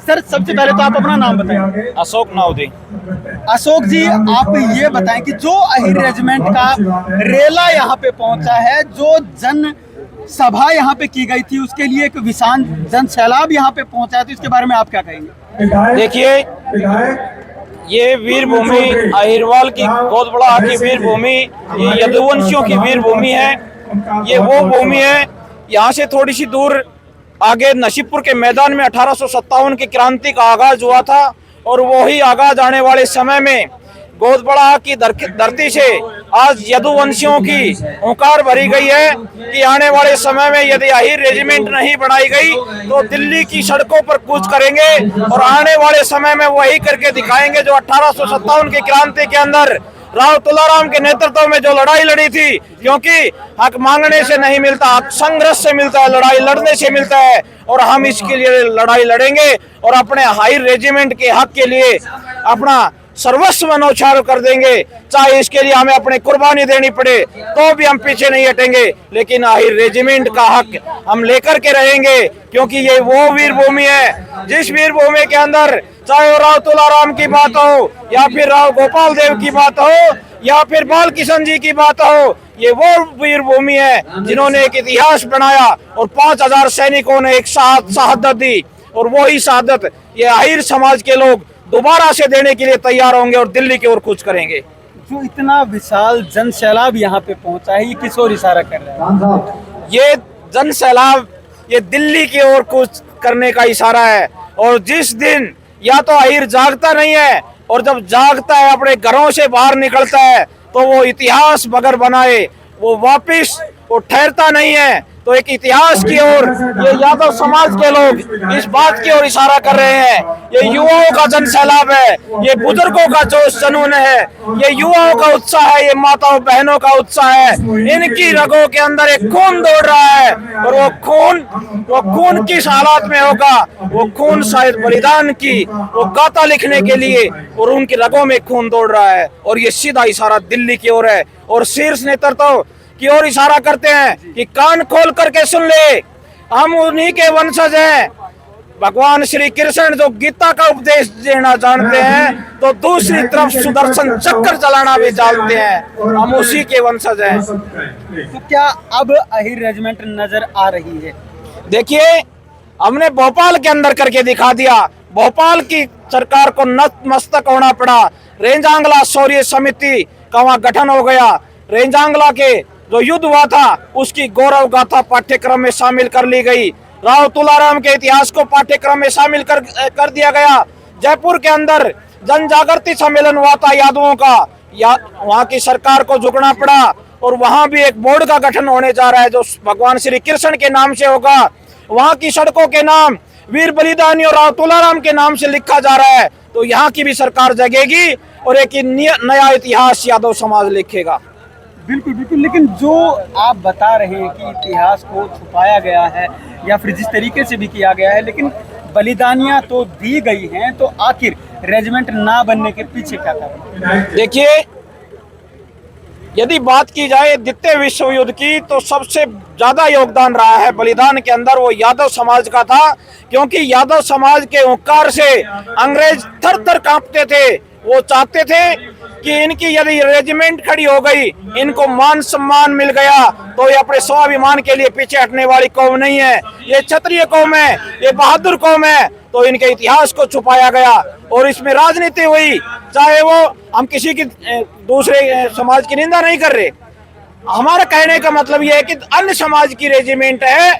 Sir सबसे पहले तो आप अपना नाम बताएं। अशोक नाउदी। अशोक जी, आप ये बताएं कि जो अहिर रेजिमेंट का रेला यहाँ पे पहुंचा है, जो जन सभा यहाँ पे की गई थी, उसके लिए एक विशाल जन सैलाब यहाँ पे पहुंचा है, तो इसके बारे में आप क्या कहेंगे? देखिए, ये वीर भूमि अहिरवाल की बहुत बड़ा की वीर भूमि, ये यदुवंशियों की वीर भूमि है। ये वो भूमि है, यहाँ से थोड़ी सी दूर आगे नसीबपुर के मैदान में 1857 की क्रांति का आगाज हुआ था, और वही आगाज आने वाले समय में गोदबड़ा की धरती से आज यदुवंशियों की हुंकार भरी गई है कि आने वाले समय में यदि अहिर रेजिमेंट नहीं बनाई गई तो दिल्ली की सड़कों पर कूच करेंगे, और आने वाले समय में वही करके दिखाएंगे जो 1857 की क्रांति के अंदर राव तुलाराम के नेतृत्व में जो लड़ाई लड़ी थी। क्योंकि हक मांगने से नहीं मिलता, हक संघर्ष से मिलता है, लड़ाई लड़ने से मिलता है, और हम इसके लिए लड़ाई लड़ेंगे और अपने हाई रेजिमेंट के हक के लिए अपना सर्वस्व न्यौछावर कर देंगे। चाहे इसके लिए हमें अपनी कुर्बानी देनी पड़े तो भी हम पीछे नहीं हटेंगे, लेकिन अहिर रेजिमेंट का हक हम लेकर के रहेंगे। क्योंकि ये वो वीर भूमि है जिस वीर भूमि के अंदर चाहे राव तुलाराम की बात हो, या फिर राव गोपाल देव की बात हो, या फिर बाल किशन जी की बात हो, ये वो वीर भूमि है जिन्होंने एक इतिहास बनाया और 5000 सैनिकों ने एक शहादत दी, और वही शहादत ये अहिर समाज के लोग दोबारा से देने के लिए तैयार होंगे और दिल्ली की ओर कूच करेंगे। जो इतना विशाल जन सैलाब यहाँ पे पहुंचा है, ये किस ओर इशारा कर रहा है? ये जन सैलाब ये दिल्ली की ओर कूच करने का इशारा है। और जिस दिन या तो अहिर जागता नहीं है, और जब जागता है अपने घरों से बाहर निकलता है, तो वो इतिहास बगैर बनाए वो वापिस वो ठहरता नहीं है। तो एक इतिहास की ओर ये यादव समाज के लोग इस बात की ओर इशारा कर रहे हैं। ये युवाओं का जन सैलाब है, ये बुजुर्गों का जोश जुनून है, ये युवाओं का उत्साह है, ये माताओं बहनों का उत्साह है। इनकी रगों के अंदर एक खून दौड़ रहा है, और वो खून किस हालात में होगा? वो खून शायद बलिदान की वो गाथा लिखने के लिए, और उनकी रगों में खून दौड़ रहा है। और ये सीधा इशारा दिल्ली की ओर है, और शीर्ष नेतृत्व की ओर इशारा करते हैं कि कान खोल करके सुन ले, हम उन्हीं के वंशज हैं। भगवान श्री कृष्ण जो गीता का उपदेश देना जानते हैं, तो दूसरी तरफ सुदर्शन चक्र चलाना भी जानते हैं। हम उसी के वंशज हैं। तो क्या अब अहिर रेजिमेंट नजर आ रही है? देखिए, हमने भोपाल के अंदर करके दिखा दिया। भोपाल की सरकार को नतमस्तक होना पड़ा। रेंजांगला शौर्य समिति का वहां गठन हो गया। रेंजांगला के जो युद्ध हुआ था उसकी गौरव गाथा पाठ्यक्रम में शामिल कर ली गई। राव तुलाराम के इतिहास को पाठ्यक्रम में शामिल कर दिया गया। जयपुर के अंदर जन जागृति सम्मेलन हुआ था यादवों का, वहां की सरकार को झुकना पड़ा, और वहां भी एक बोर्ड का गठन होने जा रहा है जो भगवान श्री कृष्ण के नाम से होगा। वहां की सड़कों के नाम वीर बलिदानी और राव तुलाराम के नाम से लिखा जा रहा है। तो यहाँ की भी सरकार जगेगी और एक नया इतिहास यादव समाज लिखेगा। बिल्कुल बिल्कुल, लेकिन जो आप बता रहे हैं कि इतिहास को छुपाया गया है या फिर जिस तरीके से भी किया गया है, लेकिन बलिदानियां तो दी गई हैं, तो आखिर रेजिमेंट ना बनने के पीछे क्या कारण? देखिए, यदि बात की जाए द्वितीय विश्व युद्ध की, तो सबसे ज्यादा योगदान रहा है बलिदान के अंदर वो यादव समाज का था। क्योंकि यादव समाज के हुंकार से अंग्रेज थर थर कांपते थे। वो चाहते थे कि इनकी यदि रेजिमेंट खड़ी हो गई, इनको मान सम्मान मिल गया, तो ये अपने स्वाभिमान के लिए पीछे हटने वाली कौम नहीं है। ये क्षत्रिय कौम है, ये बहादुर कौम है। तो इनके इतिहास को छुपाया गया और इसमें राजनीति हुई। चाहे वो हम किसी की दूसरे समाज की निंदा नहीं कर रहे। हमारा कहने का मतलब ये है कि अन्य समाज की रेजिमेंट है,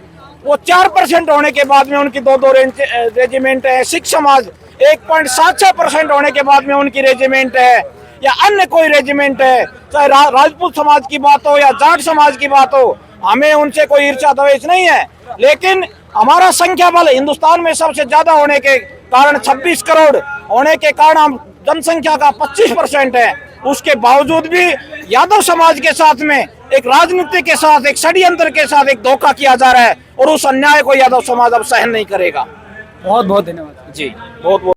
वो 4% होने के बाद में उनकी दो रेजिमेंट है। सिख समाज 1.76% होने के बाद में उनकी रेजिमेंट है, या अन्य कोई रेजिमेंट है, चाहे राजपूत समाज की बात हो या जाट समाज की बात हो। हमें उनसे कोई ईर्ष्या द्वेष नहीं है, लेकिन हमारा संख्या बल हिंदुस्तान में सबसे ज्यादा होने के कारण 26 करोड़ होने के कारण हम जनसंख्या का 25% है। उसके बावजूद भी यादव समाज के साथ में एक राजनीति के साथ, एक षड्यंत्र के साथ एक धोखा किया जा रहा है, और उस अन्याय को यादव समाज अब सहन नहीं करेगा। बहुत बहुत धन्यवाद जी, बहुत बहुत।